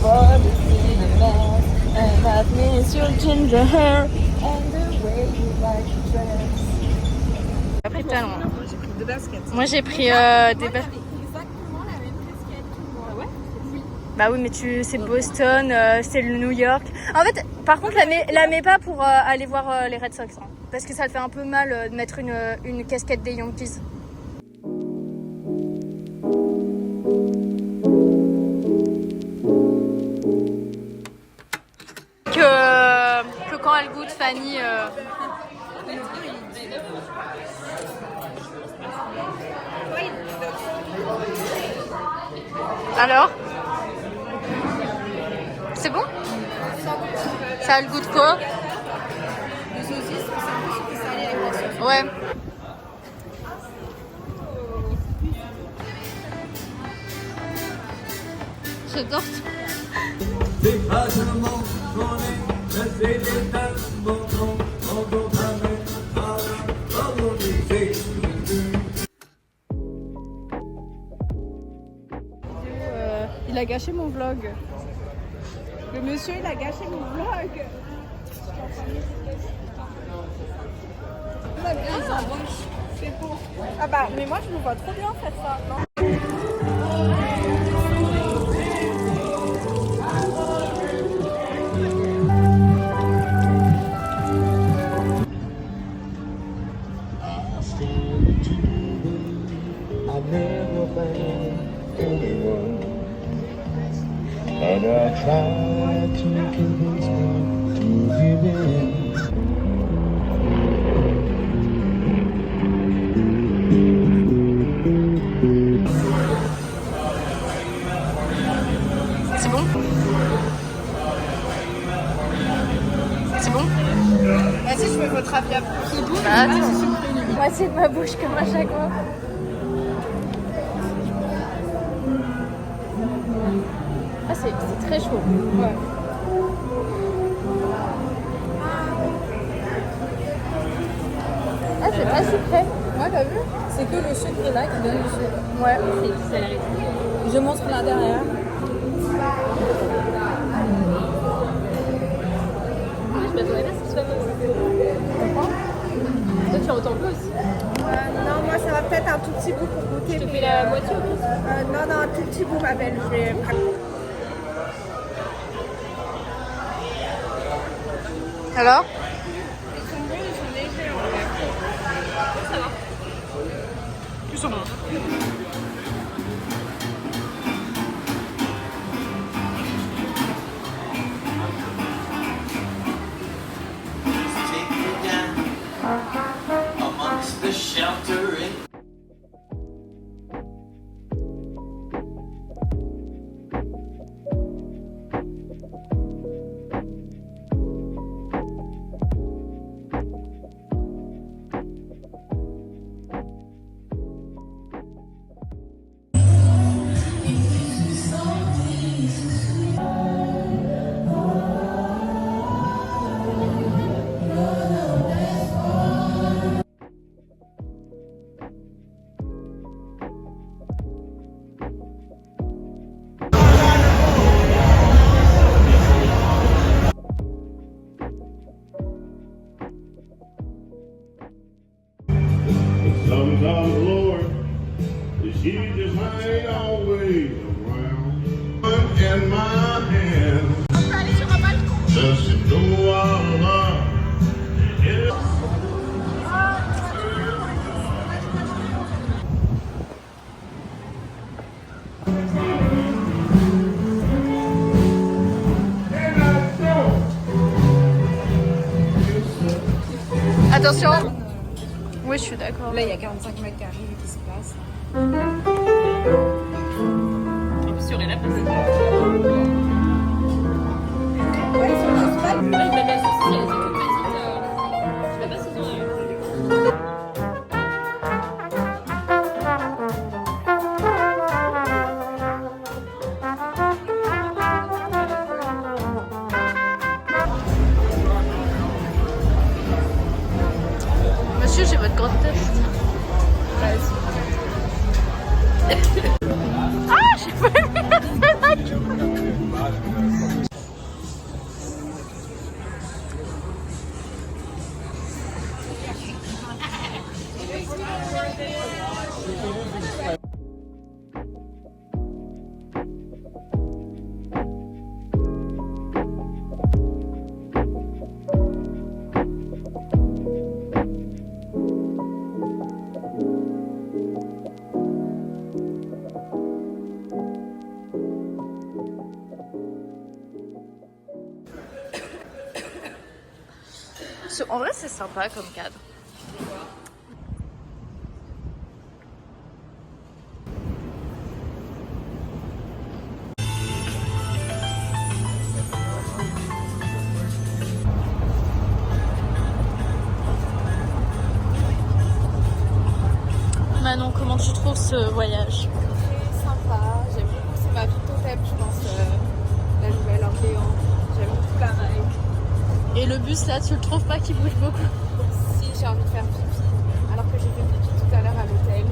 for the cinnamon, and I miss your ginger hair and the way you like to dress. J'ai pris talons. J'ai pris 2 baskets. Moi j'ai pris des baskets. Exactement la même casquette que moi. Ah ouais? Oui. Bah oui, mais c'est Boston, c'est le New York. En fait, par contre, la mets pas pour aller voir les Red Sox. Hein, parce que ça le fait un peu mal de mettre une casquette des Yankees. Que quand elle goûte, Fanny... Alors? C'est bon? Ça a le goût de quoi? Le saucisse, c'est un peu sucré salé avec la sauce. Ouais. J'adore ça. Il a gâché mon vlog. Le monsieur, il a gâché mon vlog. C'est beau. Ah bah, mais moi, je me vois trop bien faire ça. Non? And I tried to convince me to give in. C'est bon? C'est bon? Vas-y, je fais votre avis à vous. C'est bon? Bah, moitié de ma bouche comme à chaque fois. Ah, c'est très chaud. Ouais. Ah, c'est pas sucré. Ouais, t'as vu? C'est que le sucre là qui donne le sucre. Ouais. Je montre là derrière. Je m'attendais pas à ce que ce soit comme ça. Toi, tu entends plus aussi. Non, moi ça va peut-être un tout petit bout pour goûter. Je te fais la moitié ou plus? Non, un tout petit bout, ma belle. Je vais. Alors? Ils sont bons, ils sont légers en fait. Ça va. Ils sont bons. Take me down amongst the sheltering. Sometimes, Lord, she just ain't always around. In my hand, does she know our love? Attention. Oui, je suis d'accord. Là, il y a 45 mètres carrés qui se passent. Et puis sur la place. Ouais, ils sont dans ce bac. Ouais, il m'a mis la saucisse, elle était toute petite. Je sais pas s'ils ont eu. Monsieur, j'ai votre grande tête. Ah, j'ai pas vu la salade. En vrai, c'est sympa comme cadre. Manon, comment tu trouves ce voyage? C'est sympa, j'aime beaucoup, c'est ma ville totem, je pense, la Nouvelle-Orléans. J'aime beaucoup la vibe. Et le bus là, tu le trouves pas qu'il bouge beaucoup? Si j'ai envie de faire pipi, alors que j'ai fait pipi tout à l'heure à l'hôtel.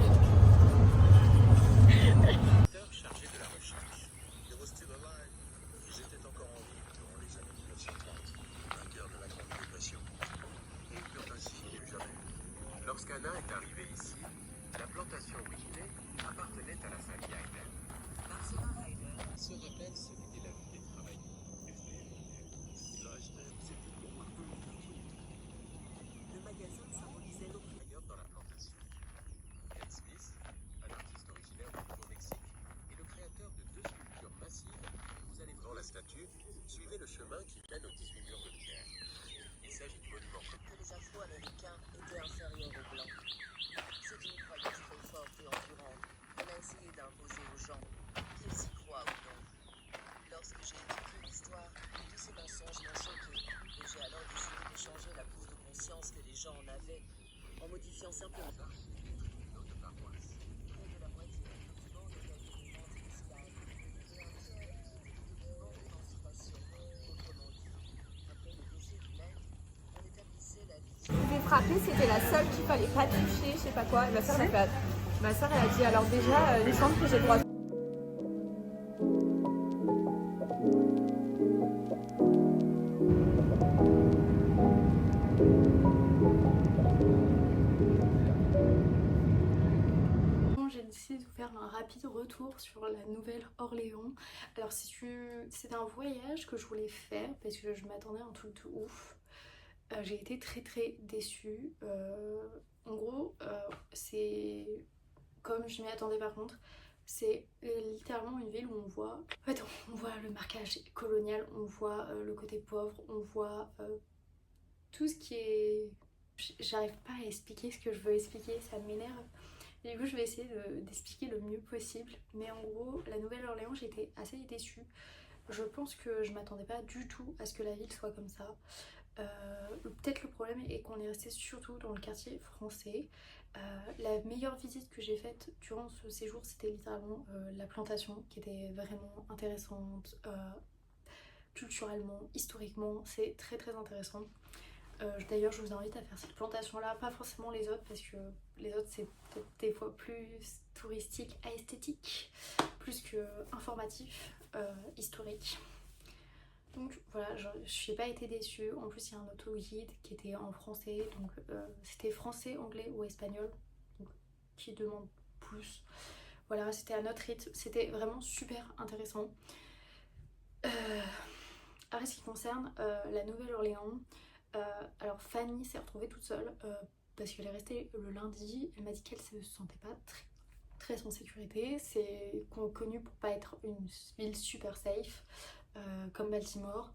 Chargé de la recherche. They were still alive. Ils étaient encore en vie durant les années 1930, vainqueurs de la Grande Dépression. Et ils furent ainsi plus jamais. Lorsqu'Anna est arrivée ici, la plantation Whitney appartenait à la famille Hayden. Marcelin Hayden se rappelle ce qu'était la vie des travailleurs. C'était pour un peu le magasin symbolisait nos travailleurs dans la plantation. Ken Smith, un artiste originaire du Nouveau-Mexique, est le créateur de 2 sculptures massives que vous allez voir. La statue suivait le chemin qui mène aux 18 murs de pierre. Il s'agit du monument que les Afro-Américains étaient inférieurs aux Blancs. C'est une croyance trop forte et endurante qu'on a essayé d'imposer aux gens, qu'ils y croient ou non. Lorsque j'ai étudié l'histoire, tous ces mensonges m'ont choqué et j'ai alors décidé de changer la prise de conscience que les gens en avaient en modifiant simplement de paroisse. Près de la moitié des documents notaient des ventes d'esclaves et un tiers des documents d'émancipation. Autrement dit, après le décès du maître, on établissait la vie. Je pouvais frapper, c'était la seule qu'il fallait pas toucher, je sais pas quoi. Et ma soeur, elle a dit alors déjà, les chambres que j'ai le droit. J'ai décidé de vous faire un rapide retour sur la Nouvelle-Orléans. Alors c'est un voyage que je voulais faire parce que je m'attendais à un truc de ouf. J'ai été très déçue. En gros, c'est comme je m'y attendais par contre. C'est littéralement une ville où on voit, en fait, on voit le marquage colonial, on voit le côté pauvre, on voit tout ce qui est... J'arrive pas à expliquer ce que je veux expliquer, ça m'énerve. Et du coup je vais essayer d'expliquer le mieux possible. Mais en gros, la Nouvelle-Orléans, j'étais assez déçue. Je pense que je m'attendais pas du tout à ce que la ville soit comme ça. Peut-être le problème est qu'on est resté surtout dans le quartier français. La meilleure visite que j'ai faite durant ce séjour, c'était littéralement la plantation, qui était vraiment intéressante. Culturellement, historiquement, c'est très intéressant. D'ailleurs, je vous invite à faire cette plantation-là, pas forcément les autres, parce que les autres c'est peut-être des fois plus touristique, esthétique, plus que informatif, historique. Donc voilà, je n'ai pas été déçue. En plus, il y a un auto-guide qui était en français, donc c'était français, anglais ou espagnol, donc qui demande plus. Voilà, c'était à notre rythme, c'était vraiment super intéressant. Après, ce qui concerne la Nouvelle-Orléans, alors Fanny s'est retrouvée toute seule parce qu'elle est restée le lundi. Elle m'a dit qu'elle se sentait pas très en sécurité. C'est connu pour pas être une ville super safe comme Baltimore.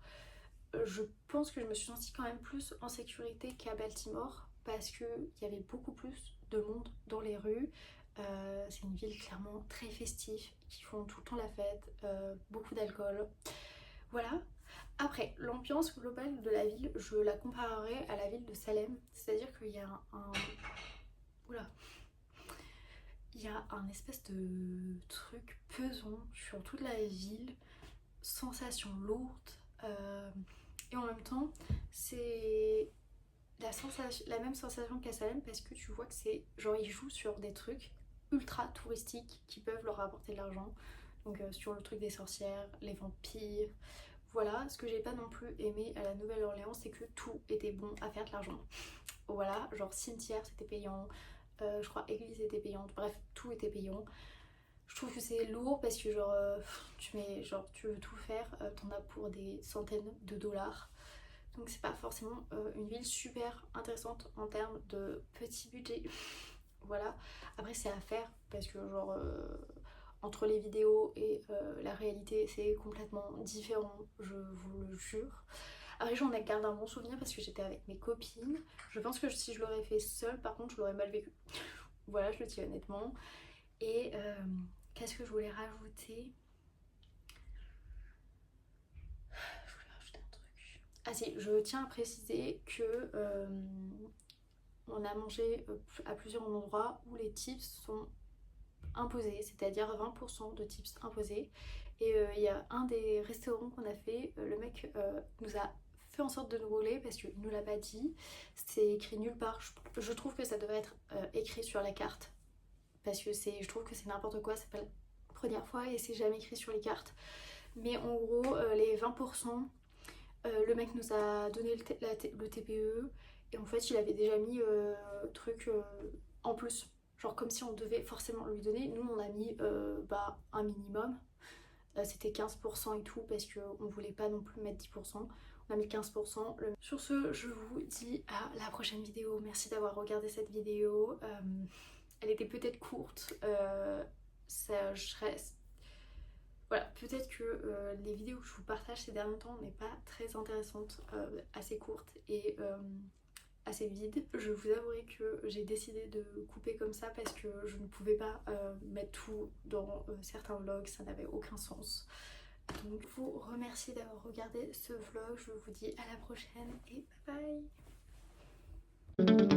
Je pense que je me suis sentie quand même plus en sécurité qu'à Baltimore parce qu'il y avait beaucoup plus de monde dans les rues. C'est une ville clairement très festive, qui font tout le temps la fête, beaucoup d'alcool. Voilà. Après, l'ambiance globale de la ville, je la comparerais à la ville de Salem. C'est-à-dire qu'il y a Oula. Il y a un espèce de truc pesant sur toute la ville, sensation lourde, et en même temps, c'est la même sensation qu'à Salem parce que tu vois que c'est genre ils jouent sur des trucs ultra touristiques qui peuvent leur apporter de l'argent. Donc sur le truc des sorcières, les vampires. Voilà, ce que j'ai pas non plus aimé à la Nouvelle-Orléans, c'est que tout était bon à faire de l'argent. Voilà, genre cimetière c'était payant, je crois église était payante, bref tout était payant. Je trouve que c'est lourd parce que genre tu veux tout faire, t'en as pour des centaines de dollars. Donc c'est pas forcément une ville super intéressante en termes de petit budget. Voilà, après c'est à faire parce que genre entre les vidéos et la réalité c'est complètement différent, je vous le jure. Après j'en ai gardé un bon souvenir parce que j'étais avec mes copines. Je pense que si je l'aurais fait seule, par contre je l'aurais mal vécu. Voilà, je le dis honnêtement. Et qu'est-ce que je voulais rajouter? Je voulais rajouter un truc. Ah si, je tiens à préciser que on a mangé à plusieurs endroits où les tips sont imposés, c'est-à-dire 20% de tips imposés. Et il y a un des restaurants qu'on a fait, le mec nous a fait en sorte de nous rouler parce qu'il nous l'a pas dit. C'est écrit nulle part. Je trouve que ça devrait être écrit sur la carte parce que je trouve que c'est n'importe quoi. C'est pas la première fois et c'est jamais écrit sur les cartes. Mais en gros, les 20%, le mec nous a donné le TPE et en fait il avait déjà mis truc en plus. Genre comme si on devait forcément lui donner. Nous on a mis un minimum. C'était 15% et tout parce qu'on voulait pas non plus mettre 10%. On a mis 15%. Sur ce, je vous dis à la prochaine vidéo. Merci d'avoir regardé cette vidéo. Elle était peut-être courte. Voilà, peut-être que les vidéos que je vous partage ces derniers temps n'est pas très intéressantes, assez courtes et assez vides. Je vous avouerai que j'ai décidé de couper comme ça parce que je ne pouvais pas mettre tout dans certains vlogs, ça n'avait aucun sens. Donc je vous remercie d'avoir regardé ce vlog, je vous dis à la prochaine et bye bye.